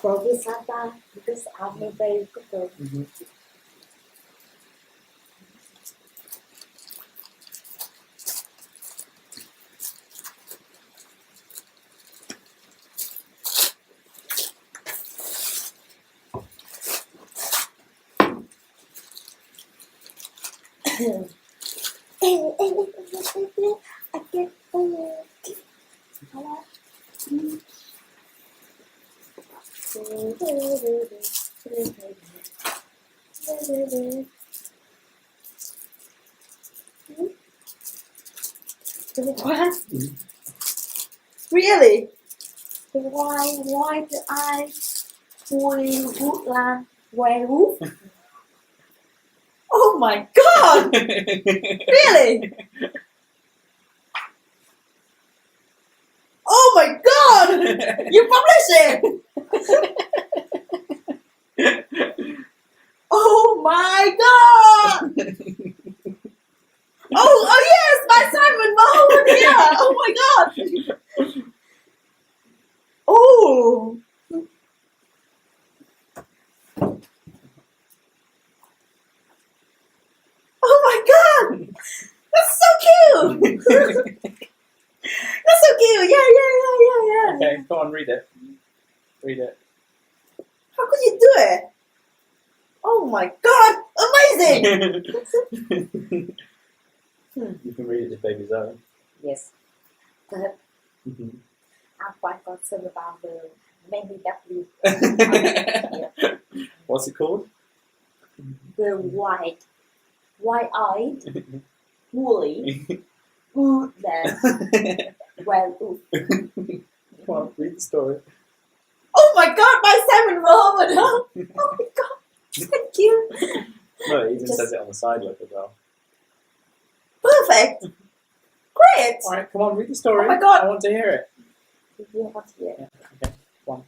Probably Santa because I'm a very good girl. I get What? Really? Why do I fully Woodland Werewolf? Oh my god! Really? Oh my god! You publish it! Oh my god! Oh yes, by Simon Verhoeven, yeah! Oh my god! Oh! Oh my god! That's so cute! That's so cute! Yeah. Okay, go on, read it. Read it. How could you do it? Oh my god! Amazing! You can read it to baby's own. Yes. But I'm quite concerned about the many W. What's it called? The white-eyed, woolly, Woodland Werewolf. Come on, read the story. Oh my god, by Simon Verhoeven! Oh my god, thank you. No, it even says it on the side look as well. Perfect. Great. Alright, come on, read the story. Oh my god. I want to hear it. You want to hear? Yeah, okay, one.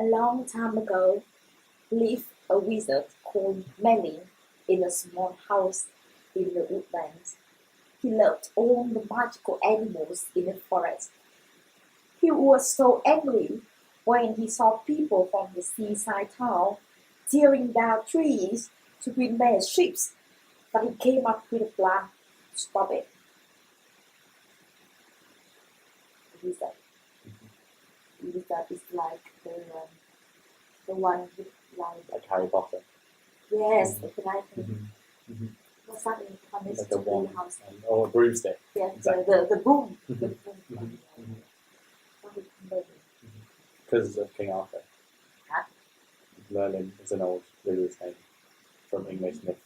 A long time ago, lived a wizard called Melin in a small house in the woodlands. He loved all the magical animals in the forest. He was so angry when he saw people from the seaside town tearing down trees to build their ships, but he came up with a plan to stop it. The wizard is like the one with Like Harry Potter. yes, it's like what's that in Like a the wand house? or a broomstick. Yeah, Exactly. the broom. The broom. Because of King Arthur. Huh? Merlin is an old Lulu's name from English myth.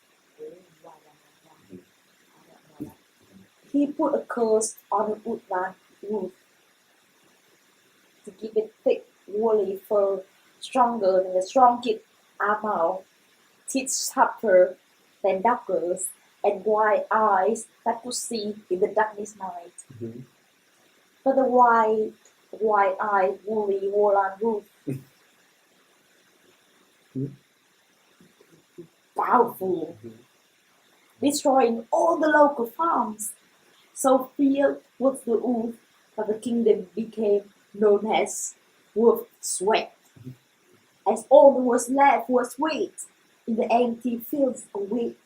He put a curse on the woodland roof to give it thick, woolly fur, stronger than the strongest armor, teeth sharper than daggers, and wide eyes that could see in the darkest night. But the wide-eyed, woolly Woodland roof, powerful, destroying all the local farms. So filled was the wolf that the kingdom became known as Wolf Sweat, as all that was left was wheat in the empty fields of wheat.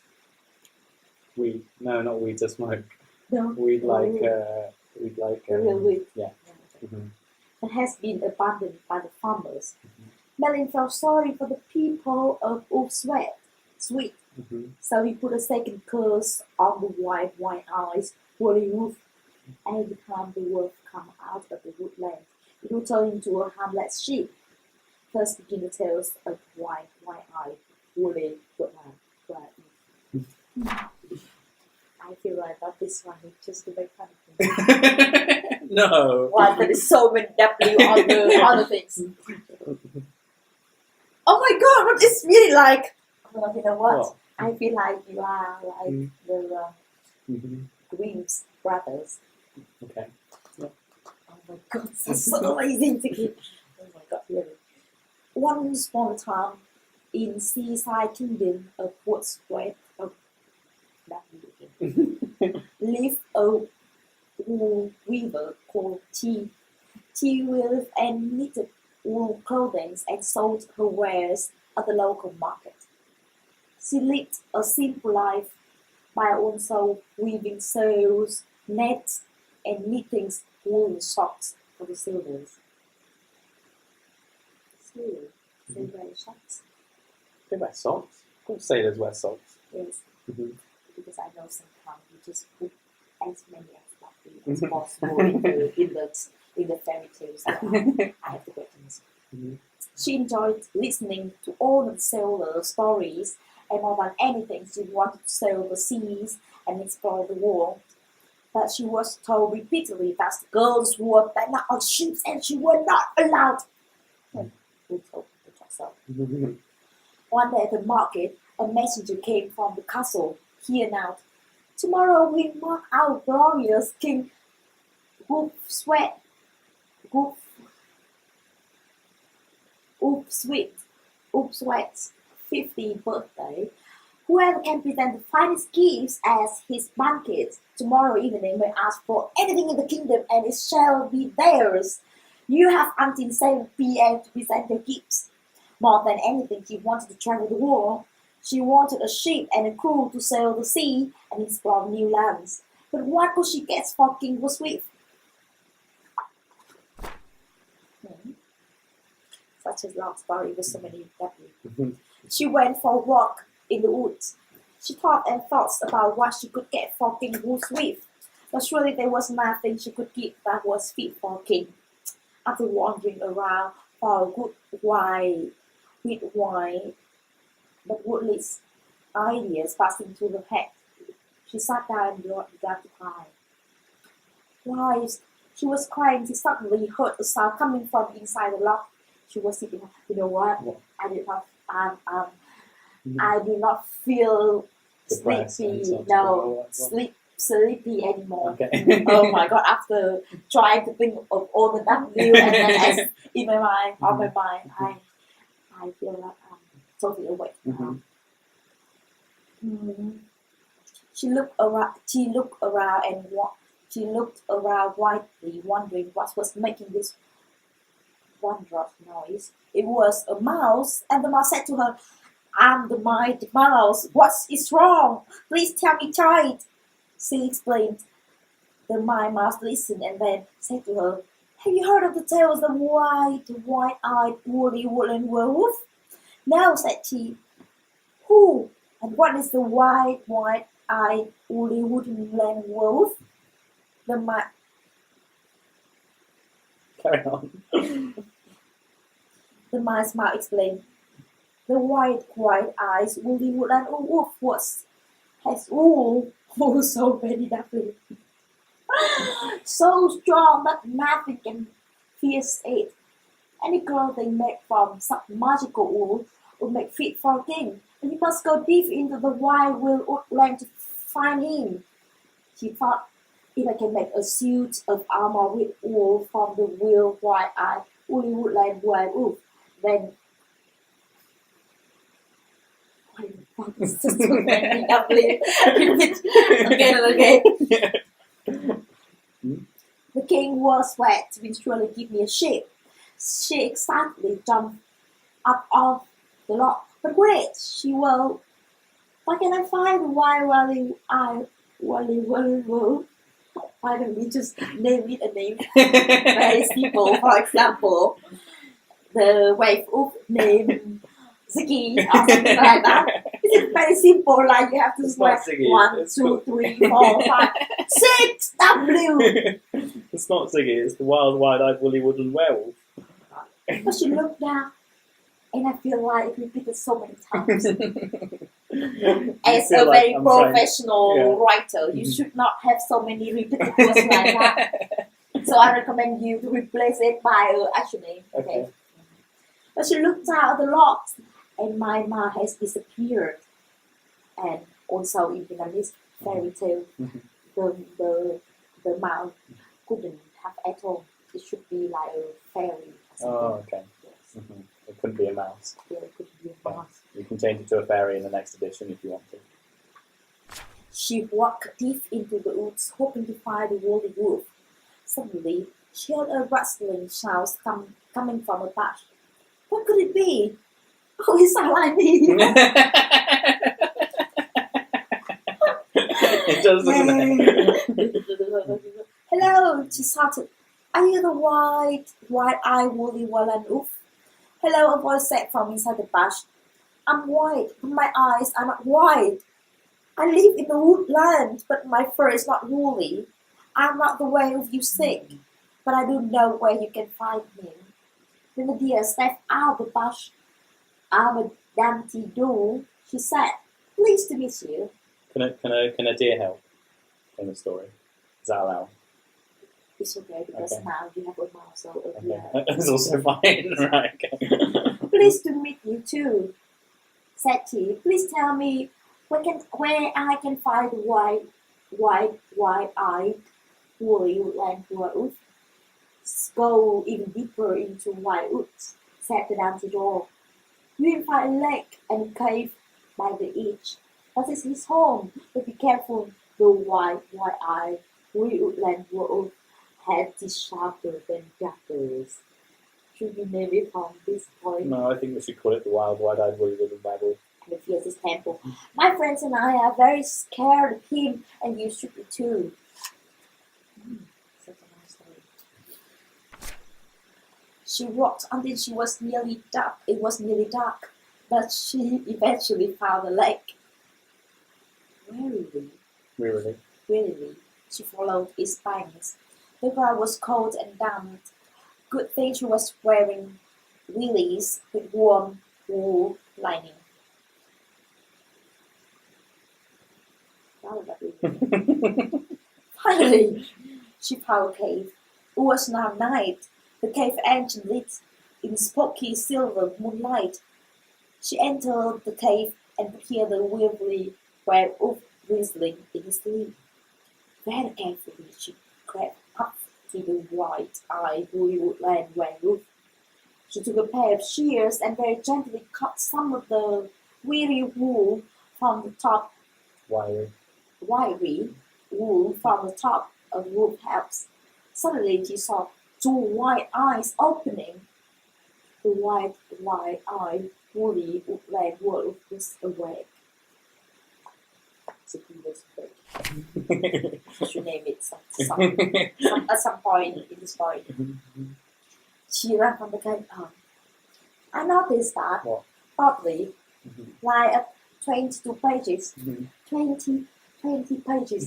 Weed. No, not weed to smoke. No, Weed like real wheat. yeah. That has been abandoned by the farmers. Melin felt sorry for the people of Wolf Sweat, so he put a second curse on the white eyes woolly wolf. Every time the wolf come out of the woodland, it will turn into a harmless sheep. First begin the tales of white-eyed, woolly woodland wolf. I feel like that this one is just to make fun of me. No. Why there is so many W on the other things. Oh my god, what is really like? Well, you know what? I feel like you are like the Grimm's brothers. Okay. Yeah. Oh my god, that's so amazing to keep. Oh my god, really. One small town in seaside kingdom of Woodspread of lived a wool weaver called T. T weaved and knitted wool clothing and sold her wares at the local market. She lived a simple life by also weaving sails, nets, and knitting woolen socks for the sailors. Sailors, they wear socks. They wear socks. Of course, sailors wear socks. Yes, Mm-hmm. because I know sometimes you just put as many as possible in the fairy tales. So I have to get things. Mm-hmm. She enjoyed listening to all the sailor stories, and more than anything, she wanted to sail the seas and explore the world. But she was told repeatedly that the girls were banned on ships and she was not allowed. Who told her so? One day at the market, a messenger came from the castle. He announced, "Tomorrow we mark our glorious King Sweat's 50th birthday. Whoever can present the finest gifts as his banquet tomorrow evening may ask for anything in the kingdom and it shall be theirs. You have until 7 p.m. to present your gifts." More than anything, she wanted to travel the world. She wanted a ship and a crew to sail the sea and explore new lands. But what could she get for King Swift? Such a long story with so many W. She went for a walk in the woods. She thought and thought about what she could get for King Swift, but surely there was nothing she could give that was fit for a king. After wandering around for a good while with wine, but Woodley's ideas passing through her head, she sat down and began to cry. While she was crying, she suddenly heard a sound coming from inside the loft. She was sitting. You know what? I did not. I do not feel sleepy. No, sleepy anymore. Okay. Oh my god! After trying to think of all the W and then as in my mind, on my mind, I feel like I'm totally awake now. She looked around. She looked around widely, wondering what was making this wondrous noise. It was a mouse, and the mouse said to her, "I'm the mighty mouse. What is wrong? Please tell me, child." She explained. The mouse listened and then said to her, "Have you heard of the tale of the white-eyed woolly Woodland Werewolf?" "No," said she. "Who? And what is the white-eyed woolly Woodland Werewolf?" The mouse. Carry on. The mice mouth explained. The white-eyed woolly Woodland Wolf has wool so very definitely. So strong that nothing can pierce it. Any clothing made from such magical wool would make fit for a king, and you must go deep into the wide woodland to find him. She thought, if I can make a suit of armor with wool from the real white-eyed woolly Woodland Werewolf, then what the fuck is this romantic again and again. The king was wet, will surely give me a ship. She excitedly jumped up off the log. But wait, she will. Why can I find the Wally Werewolf? Why don't we just name it a name? Very simple. For example, the werewolf name Ziggy or something like that. It's very simple. Like you have to swear 1, 2, 3, 4, 5, 6 W. It's not Ziggy. It's the wild, wide-eyed woolly Woodland Werewolf. But she looked down, and I feel like it repeated so many times. As a like very professional writer, you should not have so many repeated words like that. So I recommend you to replace it by an actual name. Okay. But she looked out at the logs, and my ma has disappeared. And also in Vietnamese fairy tale, the mouse couldn't have at all. It should be like a fairy. Oh, okay. Yes. It couldn't be a mouse. Yeah, it could be a mouse. You can change it to a fairy in the next edition if you want to. She walked deep into the woods, hoping to find the woolly wolf. Suddenly, She heard a rustling sound coming from a bush. What could it be? Oh, it sounds like me. It does, doesn't it? Hello, she shouted. Are you the white-eyed woolly Woodland Werewolf? Hello, a voice said from inside the bush. I'm white, but my eyes are not white. I live in the woodland, but my fur is not woolly. I'm not the werewolf you seek, but I do know where you can find me. Then the deer stepped out of the bush. I'm a dainty door, she said. Pleased to meet you. Can a deer help in the story? Is that allowed? It's okay because Okay. now you have a mouth, so Okay. yeah. That's also fine, right? Okay. Pleased to meet you too, said he. Please tell me where I can find the white-eyed woolly Woodland Werewolf. Go even deeper into white woods, said the dainty door. You will find a lake and a cave by the edge. That is his home, but be careful. The white-eyed Woodland Werewolf had teeth sharper than daggers. Should we name it from this point? No, I think we should call it the wild, wide-eyed woolly Woodland Werewolf. And the fiercest temple. My friends and I are very scared of him, and you should be too. Such a nice story. She walked until she was nearly dark. It was nearly dark, but she eventually found the lake. Wearily, she followed its banks. The ground was cold and damp. Good thing she was wearing willies with warm wool lining. Finally, she found a cave. It was now night. The cave entrance lit in spooky silver moonlight. She entered the cave and could hear the weary werewolf whistling in his sleep. Very carefully, she crept up to the white-eyed woodland werewolf. She took a pair of shears and very gently cut some of the wiry wool from the top. Wiry wool from the top of the wolf house. Suddenly, she saw two white eyes opening. The white-eyed woolly Woodland Werewolf was awake. So he was awake. I should name it at some point in the story. She ran from the cave. I noticed that What? probably like 22 pages. 20 pages.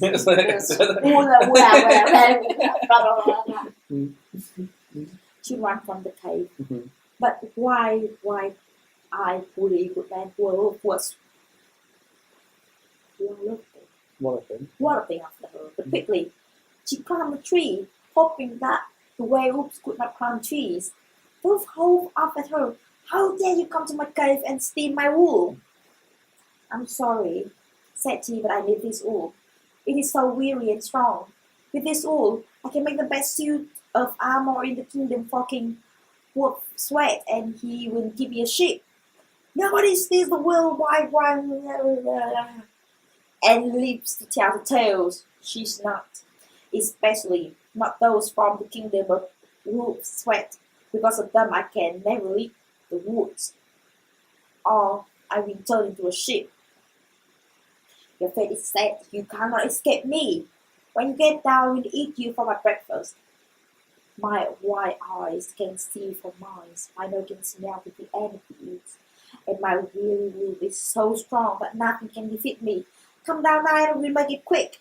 She ran from the cave. But why I woolly Woodland Werewolf was walloping after her. But quickly, she climbed a tree, hoping that the werewolves could not climb trees. Wolf howled up at her. How dare you come to my cave and steal my wool? I'm sorry, said she, but I need this wool. It is so weary and strong. With this wool, I can make the best suit of armor in the kingdom for King Wolf Sweat, and he will give me a ship. Nobody steals the wool, white one, and lives to tell the tales. She's not, especially not those from the kingdom of Wolf Sweat. Because of them, I can never leave the woods, or I will turn into a ship. Your fate is set. You cannot escape me. When you get down, I will eat you for my breakfast. My white eyes can see for miles. My nose can smell with the enemy eats. And my will is so strong that nothing can defeat me. Come down now and we'll make it quick.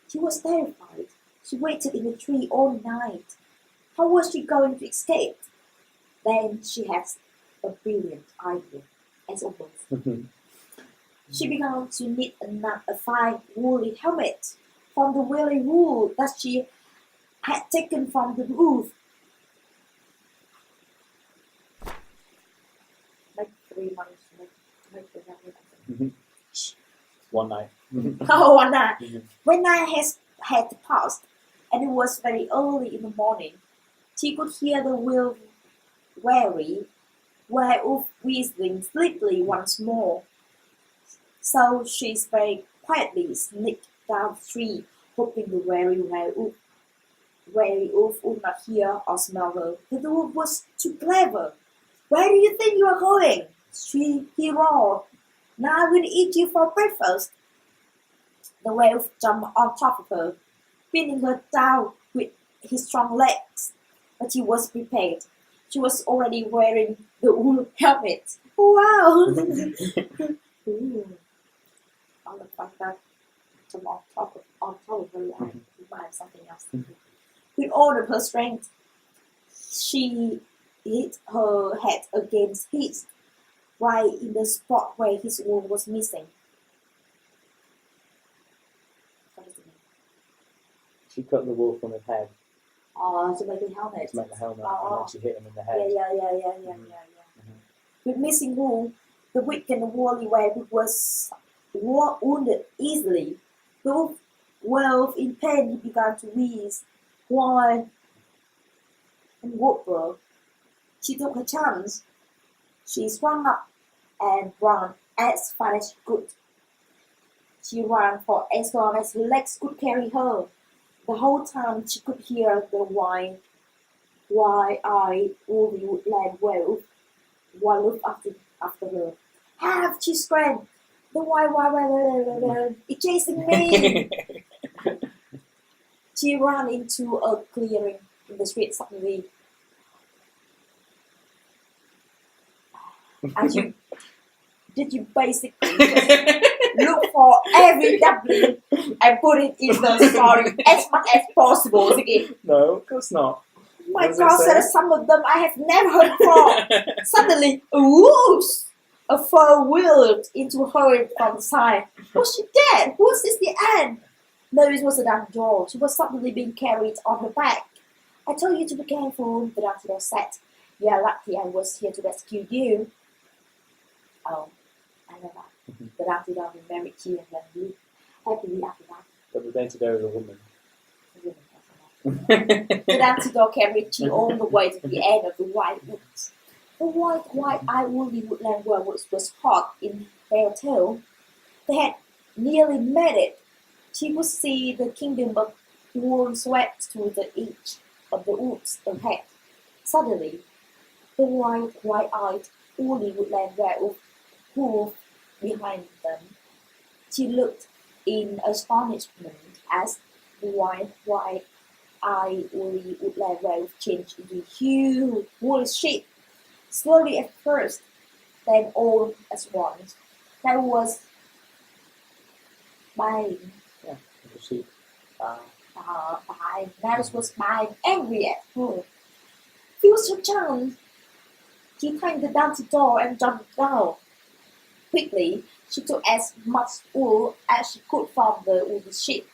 She was terrified. She waited in the tree all night. How was she going to escape? Then she had a brilliant idea, as always. She began to knit a fine woolly helmet from the weary wool that she had taken from the roof. Like 3 months. One night. Oh, one night. When night had passed, and it was very early in the morning, she could hear the weary werewolf whistling sleepily once more. So she very quietly sneaked down the tree, hoping the weary werewolf werewolf would not hear or smell her. The dwarf was too clever. Where do you think you are going? He roared. Now I will eat you for breakfast. The werewolf jumped on top of her, pinning her down with his strong legs. But he was prepared. She was already wearing the wool helmet. Wow! Ooh. On the fact that jump on top of her line, reminds something else. With all of her strength, she hit her head against his, right in the spot where his wool was missing. What does it mean? She cut the wool from his head To make the helmet. to make the helmet, and then she hit him in the head. Yeah. With missing wool, the wicked and woolly werewolf was wounded easily. The werewolf in pain he began to wheeze, whine, and whisper. She took her chance. She sprang up and ran as fast as she could. She ran for as long as her legs could carry her. The whole time she could hear the wide-eyed woodland werewolf after her. Help! She screamed. The wild it's chasing me! She ran into a clearing in the street suddenly. Did you basically just look for every W and put it in the story as much as possible again? No, of course not. My God, there are some of them I have never heard before. Suddenly, whoosh! A fur whirled into her from the side. Was she dead? Was this the end? No, it was a dark door. She was suddenly being carried on her back. I told you to be careful, the doctor said. You are lucky I was here to rescue you. Oh, I know that. The doctor will marry you and then live happily after that. But the day-to-day was a woman. The doctor carried you all the way to the end of the white woods. The white-eyed woodland werewolf was hot in their tail. They had nearly made it. She could see the kingdom of warm sweat through the edge of the woods ahead. Suddenly, the white-eyed woodland werewolf moved behind them. She looked in astonishment as the white-eyed woodland werewolf changed into a huge woolly sheep. Slowly at first, then all at once. That was buying. Yeah, the sheep. Buying. That was buying angry at her. Fuse her chance. She climbed down the door and jumped down. Quickly, she took as much wool as she could from the woolly sheep.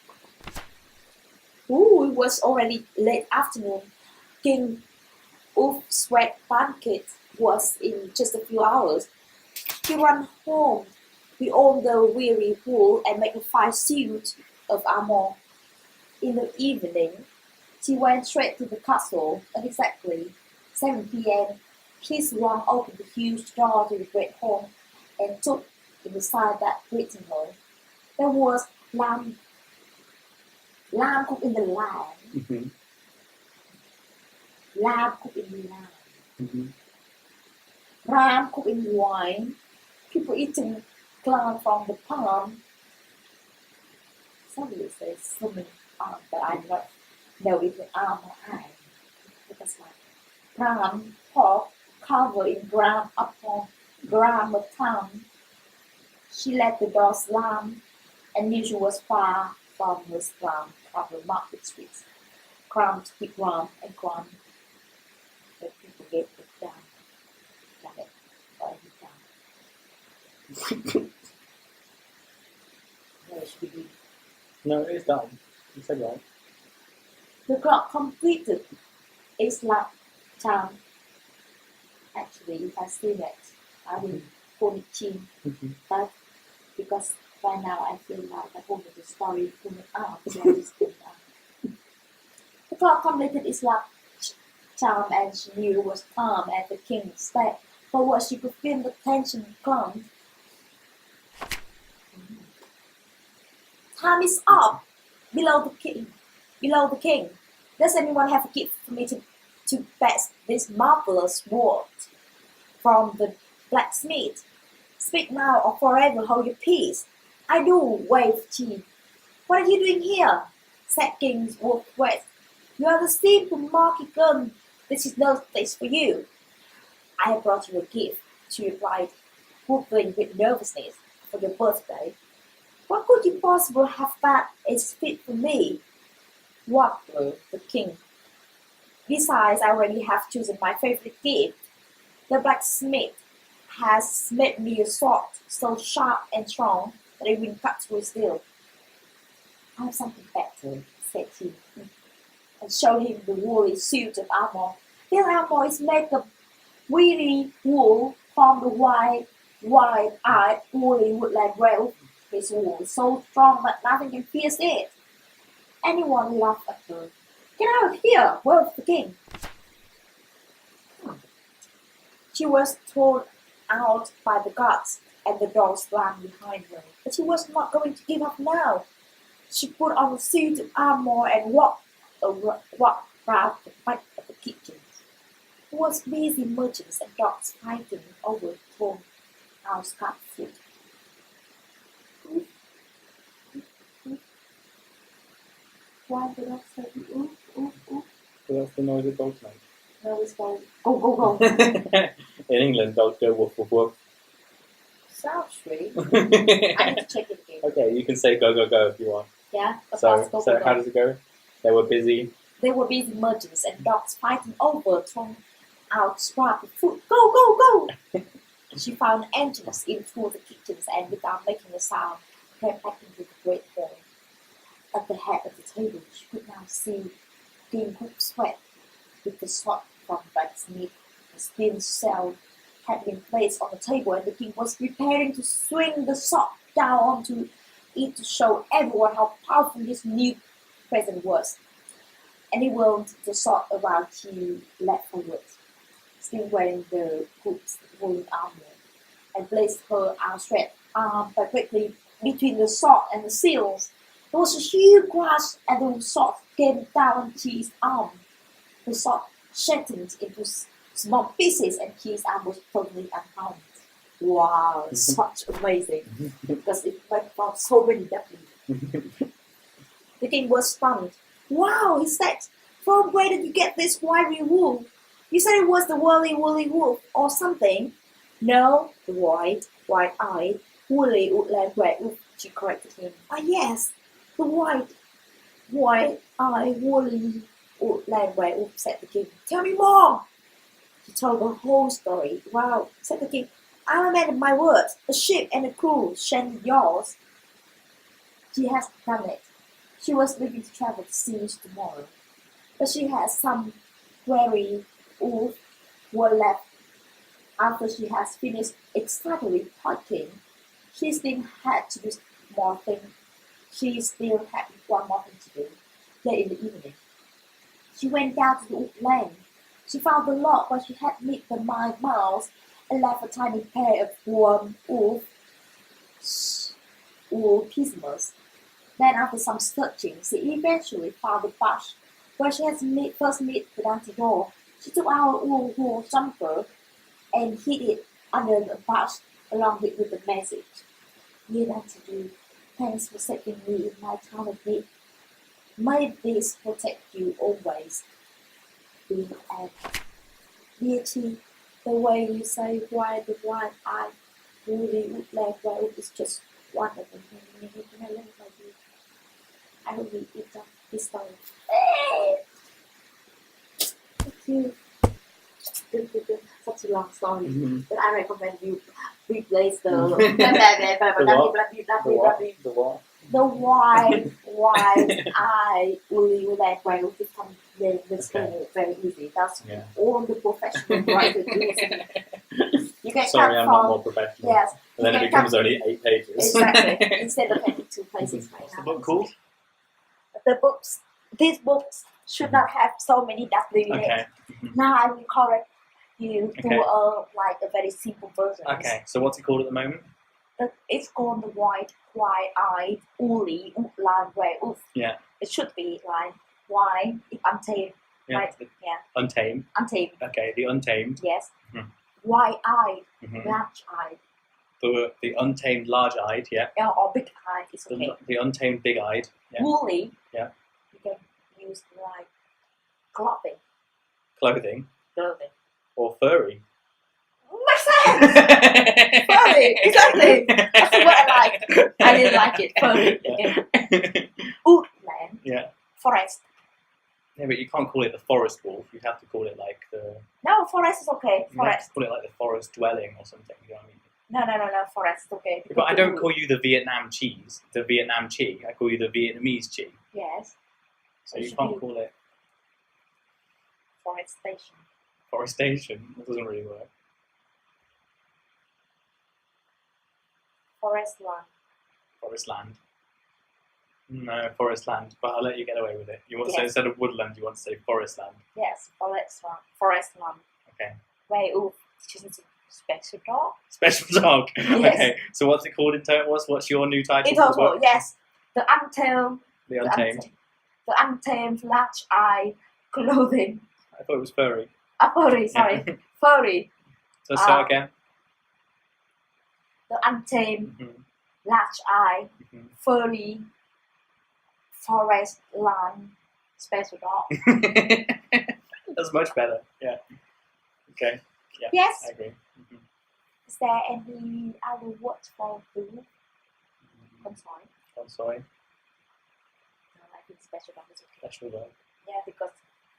It was already late afternoon. King Wolf's sweat blanket was in just a few hours. He ran home with all the weary wool and made a fine suit of armor. In the evening, she went straight to the castle at exactly 7 p.m. She swung open the huge door to the great hall and took in the side that greeted her. There was lamb cooked in the lamb. Mm-hmm. Lamb cooked in the lamb. Mm-hmm. Ram cooked in wine. People eating clam from the palm. Somebody says swimming palm, but I do not know if the arm or eye. Because like palm, pork, covered in gram upon gram of tongue. She let the door slam, and knew she was far from her slam covered market streets. Crumb to keep rum and crumb. The people get it down. Got it. Down. Where should we be? No, it's done. You said right. The clock completed its lap time. Actually, if I say that, I will hold it chin. But because by now I feel like I hold the story from it out, so I just put it out. The clock completed its lap time and she knew it was calm at the king's step. But what she could feel the tension clung. Time is up! Below the king. Does anyone have a gift for me to best this marvelous sword from the blacksmith? Speak now or forever hold your peace. I do, waved she. What are you doing here? Said King Wolf-West. You are the simple market girl. This is no place for you. I have brought you a gift, she replied, quivering with nervousness, for your birthday. What could you possibly have that is fit for me? What, the king? Besides, I already have chosen my favorite gift. The blacksmith has made me a sword so sharp and strong that it will cut through steel. I have something better, said he, and showed him the woolly suit of armor. This armor is made of weary wool from the wide-eyed, woolly woodland werewolf. His wool is so strong that nothing can pierce it. Anyone laughed at her. Get out of here, wailed the king. She was thrown out by the guards, and the door slammed behind her. But she was not going to give up now. She put on a suit of armor and walked round the back of the kitchen. There was busy merchants and dogs fighting over thrown out scarlet food. Why did I say oof, oof, oof? So that's the noise of dogs make. No, it's go, go, go, go. In England, dogs go woof, woof, woof. Sounds sweet. I need to check it again. Okay, you can say go, go, go if you want. Yeah? So, Go, so go, how go. does it go? They were busy. There were busy merchants and dogs fighting over thrown out scraps of food. Go, go, go! She found an entrance into the kitchens and without making a sound, crept back into the great hall. At the head of the table, she could now see King Wolf-Sweat with the sword from blacksmith. A steel shell had been placed on the table and the king was preparing to swing the sword down onto it to show everyone how powerful his new present was. And he whirled the sword around to leapt forward, still wearing the cook's woolen armor, and placed her outstretched arm directly between the sword and the seals. There was a huge crash and the sword came down his arm. The sword shattered into small pieces and his arm was totally unharmed. Wow, such amazing. Because it went from so many deathly. The king was stunned. Wow, he said, from where did you get this wiry wool? You said it was the woolly wolf or something. No, the white-eyed, woolly woodland werewolf, she corrected him. Ah yes, the white-eyed, woolly woodland werewolf, said the king. Tell me more. He told the whole story. Wow, said the king. I'm a man of my words. A ship and a crew shall be yours. She has done it. She was leaving to travel to sea tomorrow. But she has some very wolf were left after she has finished exactly packing. She still had to do more things. She still had one more thing to do. Late in the evening, she went down to the woodland. She found the log where she had met the mouse and left a tiny pair of warm wool pieces. Then after some searching, she eventually found the bush where she had first met the dancing doll. She took out a wool jumper and hid it under the bush along with the message. Dear Dancing, thanks for saving me in my time of need. May this protect you always. The end. Dear T, the way you say why the blind-eyed woolly woodland werewolf is just wonderful. I will read it up this story. Thank you. Such a long story, but I recommend you replace the the wide-eyed woolly woodland werewolf become the story very easy. That's all the professional writers do. You can Sorry, I'm not from, more professional. yes, And then it becomes only 8 pages. exactly instead of having 2 pages right What's now. the book called? These books should not have so many W in Okay. it. Now I will correct you to a very simple version. Okay, so what's it called at the moment? It's called the white-eyed woolly woodland werewolf. Yeah. It should be like Why? It's untamed. Yeah. Right? Yeah. Untamed. Untamed. Okay, the untamed. Yes. Mhm. Wide-eyed, Mhm. large-eyed, The untamed large-eyed, yeah. or big-eyed is okay. The untamed big-eyed, yeah. Woolly. Yeah. You can use like clothing. Clothing. Clothing. Or furry. Makes sense. Furry. Exactly. That's the word I like. I didn't like it. Furry. Okay. Woodland. Yeah. Forest. Yeah, but you can't call it the forest wolf. You have to call it like the. No, forest is okay. You have Forest. to call it like the forest dwelling or something. You know what I mean? No. Forest is okay. But I don't call you the Vietnam cheese, the Vietnam chi. I call you the Vietnamese chi. Yes. So you can't call it forestation. forestation. That doesn't really work. Forest land. Forest land. No, forest land. But I'll let you get away with it. You want to say Yes. instead of woodland, you want to say forest land. Yes, forest land. Forest land. Okay. Werewolf. It's just a special dog. Special dog. Yes. Okay. So what's it called in total? What's your new title? In for the total, book? yes. The untamed. The untamed. The untamed large-eye clothing. I thought it was furry. Furry, sorry. Furry. So start again. The untamed Mhm. large-eye Mhm. furry forest land special dog. That's much better. Yeah. Okay. Yeah. Yes. I agree. Mhm. Is there any other words for wolf? I'm sorry. I'm sorry. No, I think special dog is okay. Special dog. Yeah, because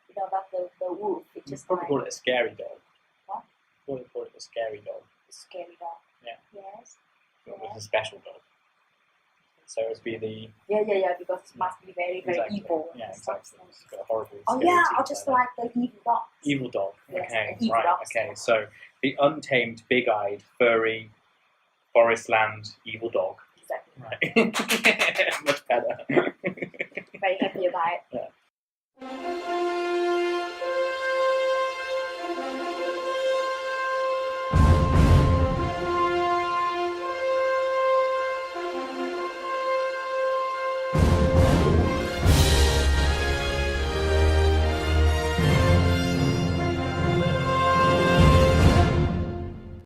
you know that the wolf is You just probably like call it a scary dog. What? Probably call it a scary dog. a scary dog. Yeah. Yes. It was a special dog. So it would be the Yeah, because it must be very, very exactly. evil. Yeah, and stuff. exactly. It's got a horrible. Oh scary yeah, teeth I just like like the evil dog. that. Evil dog. Yes, Okay. and evil Right. dogs. Okay. So the untamed, big-eyed, furry, forest land evil dog. Exactly. Right. Much better. Very happy about it. Yeah.